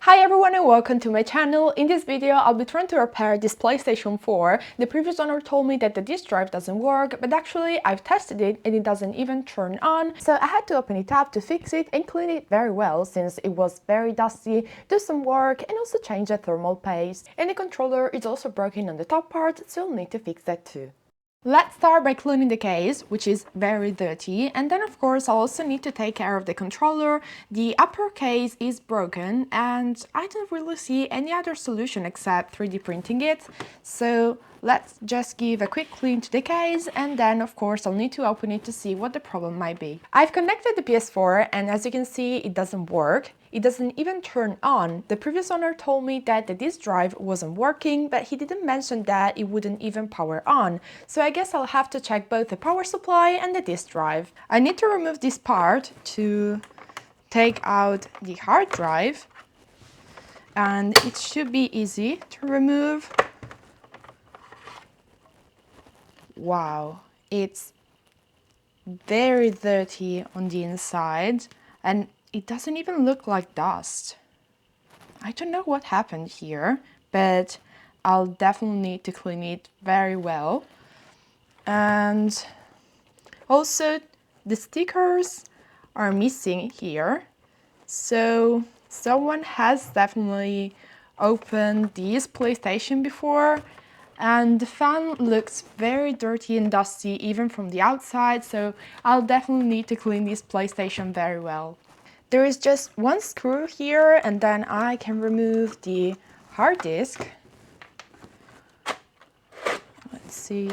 Hi everyone and welcome to my channel. In this video, I'll be trying to repair this PlayStation 4. The previous owner told me that the disk drive doesn't work, but actually I've tested it and it doesn't even turn on. So I had to open it up to fix it and clean it very well since it was very dusty, do some work and also change the thermal paste. And the controller is also broken on the top part, so I'll need to fix that too. Let's start by cleaning the case, which is very dirty, and then of course I'll also need to take care of the controller. The upper case is broken and I don't really see any other solution except 3D printing it, so let's just give a quick clean to the case and then of course I'll need to open it to see what the problem might be. I've connected the PS4 and as you can see it doesn't work. It doesn't even turn on. The previous owner told me that the disk drive wasn't working, but he didn't mention that it wouldn't even power on. So I guess I'll have to check both the power supply and the disk drive. I need to remove this part to take out the hard drive, and it should be easy to remove. Wow, it's very dirty on the inside and it doesn't even look like dust. I don't know what happened here, but I'll definitely need to clean it very well. And also the stickers are missing here. So someone has definitely opened this PlayStation before, and the fan looks very dirty and dusty even from the outside, so I'll definitely need to clean this PlayStation very well. There is just one screw here and then I can remove the hard disk. Let's see.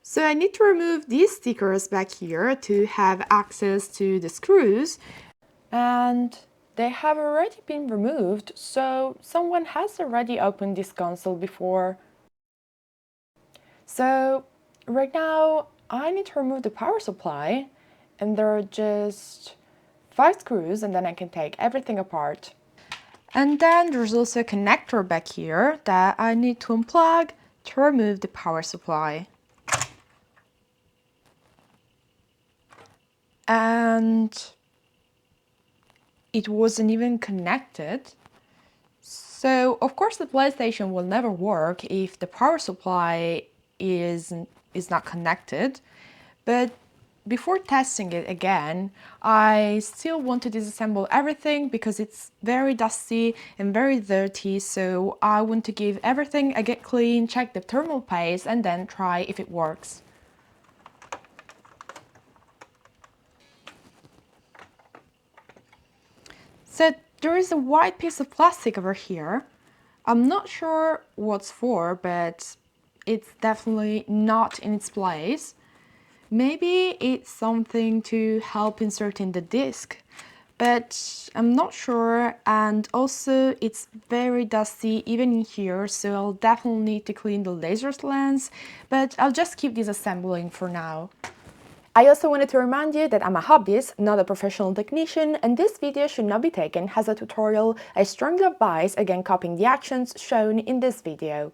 So I need to remove these stickers back here to have access to the screws, and they have already been removed, so someone has already opened this console before. So right now I need to remove the power supply and there are just 5 screws and then I can take everything apart. And then there's also a connector back here that I need to unplug to remove the power supply. And it wasn't even connected. So of course the PlayStation will never work if the power supply is not connected. But before testing it again, I still want to disassemble everything because it's very dusty and very dirty, so I want to give everything a get clean, check the thermal paste and then try if it works. So there is a white piece of plastic over here. I'm not sure what's for, but it's definitely not in its place. Maybe it's something to help inserting the disc, but I'm not sure, and also it's very dusty even in here, so I'll definitely need to clean the lasers lens, but I'll just keep disassembling for now. I also wanted to remind you that I'm a hobbyist, not a professional technician, and this video should not be taken as a tutorial. I strongly advise against copying the actions shown in this video.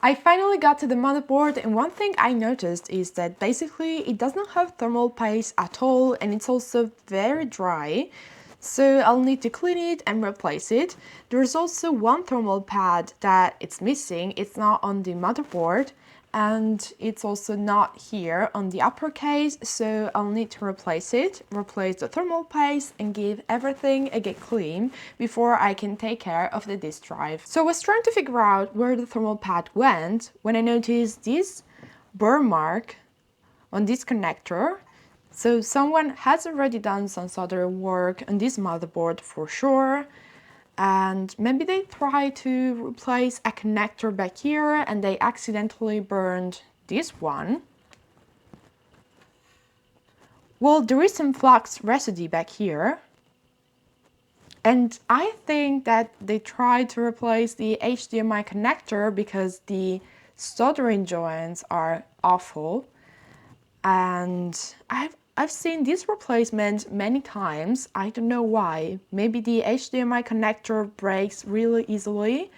I finally got to the motherboard, and one thing I noticed is that basically it does not have thermal paste at all and it's also very dry, so I'll need to clean it and replace it. There's also one thermal pad that it's missing, it's not on the motherboard, and it's also not here on the upper case, so I'll need to replace it, replace the thermal paste and give everything a get clean before I can take care of the disk drive. So I was trying to figure out where the thermal pad went when I noticed this burr mark on this connector. So someone has already done some soldering work on this motherboard for sure. And maybe they tried to replace a connector back here and they accidentally burned this one. Well, there is some flux residue back here. And I think that they tried to replace the HDMI connector because the soldering joints are awful. And I've seen this replacement many times. I don't know why. Maybe the HDMI connector breaks really easily.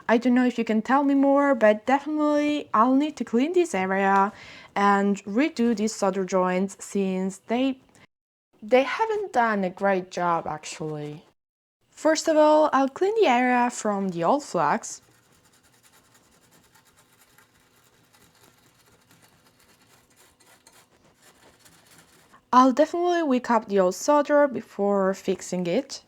I don't know if you can tell me more, but definitely I'll need to clean this area and redo these solder joints since they haven't done a great job actually. First of all, I'll clean the area from the old flux. I'll definitely wick up the old solder before fixing it.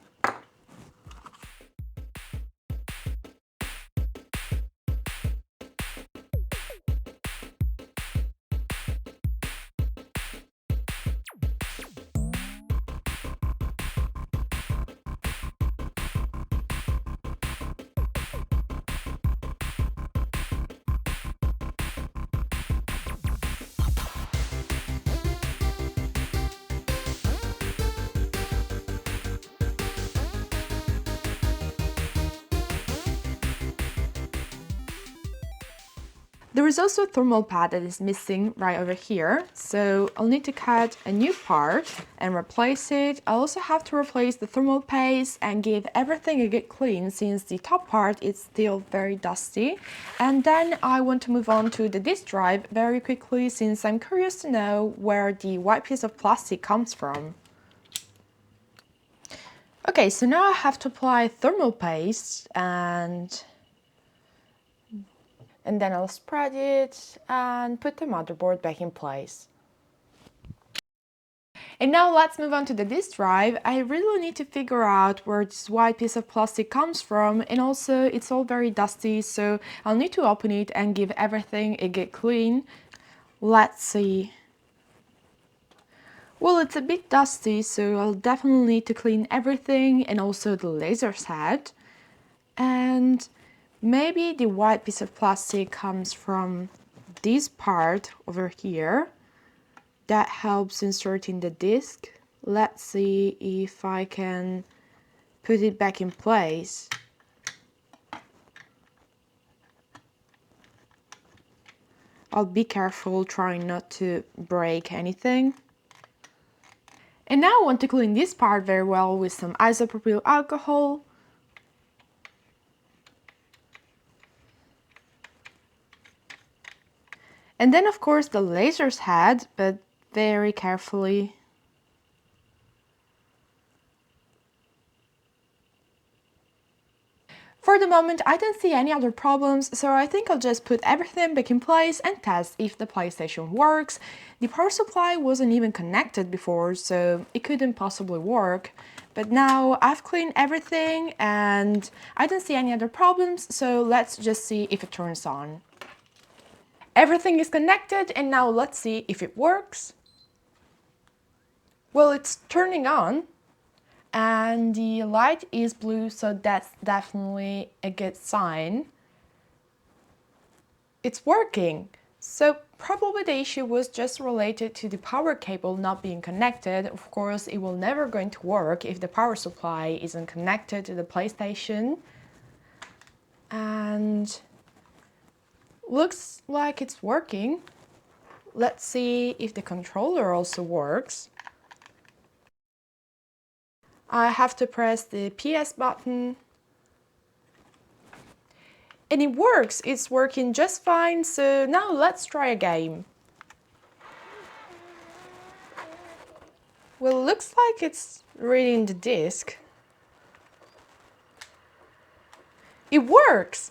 There is also a thermal pad that is missing right over here, so I'll need to cut a new part and replace it. I'll also have to replace the thermal paste and give everything a good clean since the top part is still very dusty. And then I want to move on to the disk drive very quickly since I'm curious to know where the white piece of plastic comes from. Okay, so now I have to apply thermal paste and then I'll spread it and put the motherboard back in place. And now let's move on to the disk drive. I really need to figure out where this white piece of plastic comes from, and also it's all very dusty, so I'll need to open it and give everything a good clean. Let's see. Well, it's a bit dusty, so I'll definitely need to clean everything and also the laser head. And maybe the white piece of plastic comes from this part over here that helps inserting the disc. Let's see if I can put it back in place. I'll be careful trying not to break anything. And now I want to clean this part very well with some isopropyl alcohol. And then of course the laser's head, but very carefully. For the moment I don't see any other problems, so I think I'll just put everything back in place and test if the PlayStation works. The power supply wasn't even connected before, so it couldn't possibly work. But now I've cleaned everything and I don't see any other problems, so let's just see if it turns on. Everything is connected and now let's see if it works. Well, it's turning on and the light is blue, so that's definitely a good sign. It's working. So probably the issue was just related to the power cable not being connected. Of course, it will never going to work if the power supply isn't connected to the PlayStation. And looks like it's working. Let's see if the controller also works. I have to press the PS button. And it works! It's working just fine, so now let's try a game. Well, it looks like it's reading the disc. It works!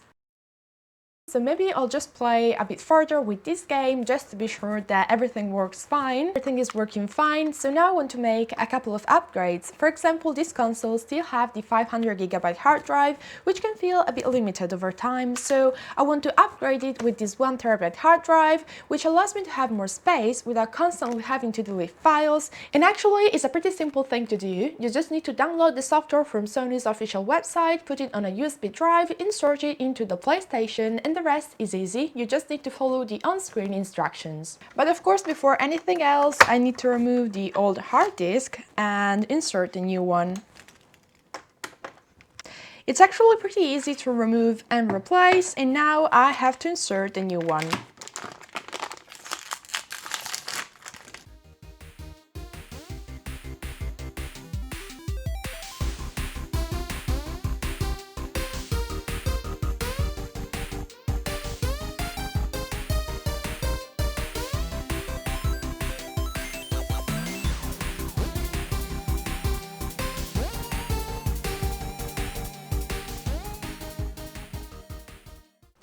So maybe I'll just play a bit further with this game just to be sure that everything works fine. Everything is working fine, so now I want to make a couple of upgrades. For example, this console still have the 500GB hard drive, which can feel a bit limited over time, so I want to upgrade it with this 1TB hard drive, which allows me to have more space without constantly having to delete files. And actually, it's a pretty simple thing to do. You just need to download the software from Sony's official website, put it on a USB drive, insert it into the PlayStation, and the rest is easy. You just need to follow the on-screen instructions. But of course, before anything else, I need to remove the old hard disk and insert the new one. It's actually pretty easy to remove and replace, and now I have to insert the new one.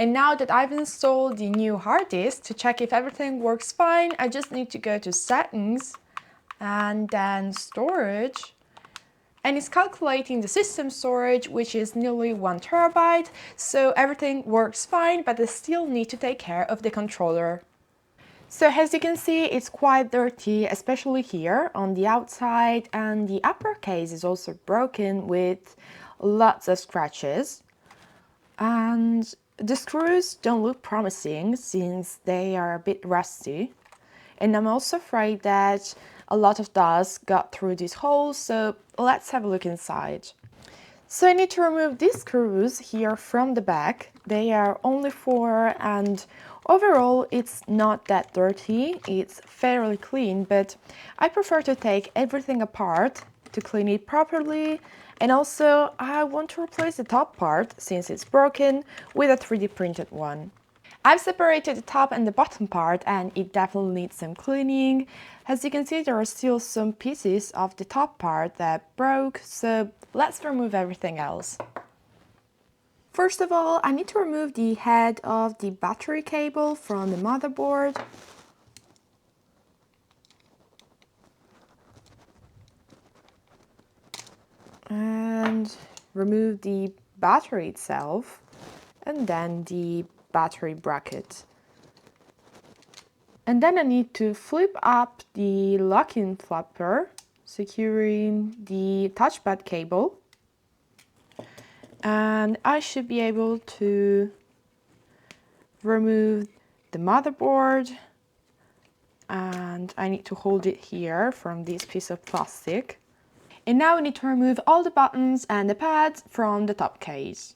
And now that I've installed the new hard disk, to check if everything works fine, I just need to go to settings and then storage. And it's calculating the system storage, which is nearly 1 terabyte. So everything works fine, but I still need to take care of the controller. So as you can see, it's quite dirty, especially here on the outside, and the upper case is also broken with lots of scratches. And the screws don't look promising since they are a bit rusty. And I'm also afraid that a lot of dust got through these holes, so let's have a look inside. So I need to remove these screws here from the back. They are only 4, and overall it's not that dirty. It's fairly clean, but I prefer to take everything apart to clean it properly. And also I want to replace the top part, since it's broken, with a 3D printed one. I've separated the top and the bottom part, and it definitely needs some cleaning. As you can see, there are still some pieces of the top part that broke, so let's remove everything else. First of all, I need to remove the head of the battery cable from the motherboard. And remove the battery itself, and then the battery bracket. And then I need to flip up the lock-in flapper, securing the touchpad cable. And I should be able to remove the motherboard. And I need to hold it here from this piece of plastic. And now I need to remove all the buttons and the pads from the top case.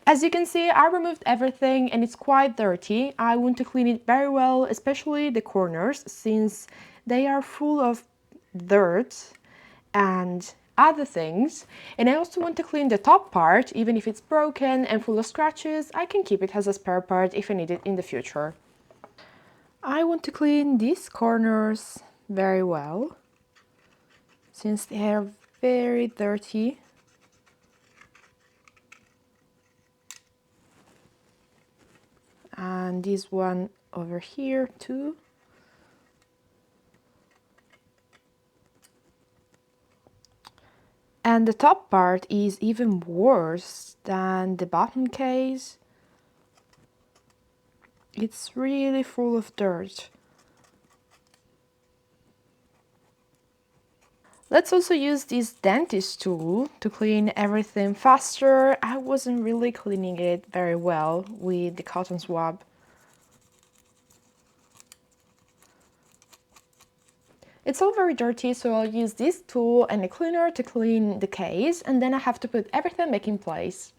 As you can see, I removed everything and it's quite dirty. I want to clean it very well, especially the corners, since they are full of dirt and other things. And I also want to clean the top part, even if it's broken and full of scratches. I can keep it as a spare part if I need it in the future. I want to clean these corners very well, since they are very dirty. And this one over here too. And the top part is even worse than the bottom case. It's really full of dirt. Let's also use this dentist tool to clean everything faster. I wasn't really cleaning it very well with the cotton swab. It's all very dirty, so I'll use this tool and a cleaner to clean the case, and then I have to put everything back in place.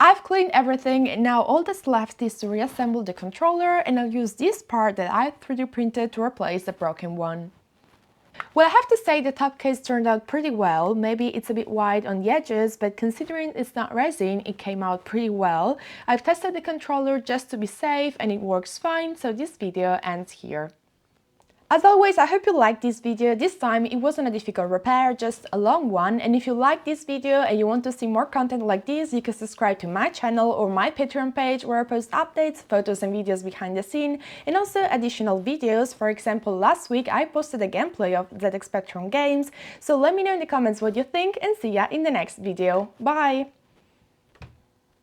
I've cleaned everything, and now all that's left is to reassemble the controller, and I'll use this part that I 3D printed to replace the broken one. Well, I have to say the top case turned out pretty well. Maybe it's a bit wide on the edges, but considering it's not resin, it came out pretty well. I've tested the controller just to be safe and it works fine, so this video ends here. As always, I hope you liked this video. This time it wasn't a difficult repair, just a long one. And if you like this video and you want to see more content like this, you can subscribe to my channel or my Patreon page, where I post updates, photos and videos behind the scene, and also additional videos. For example, last week I posted a gameplay of ZX Spectrum games. So let me know in the comments what you think, and see ya in the next video. Bye!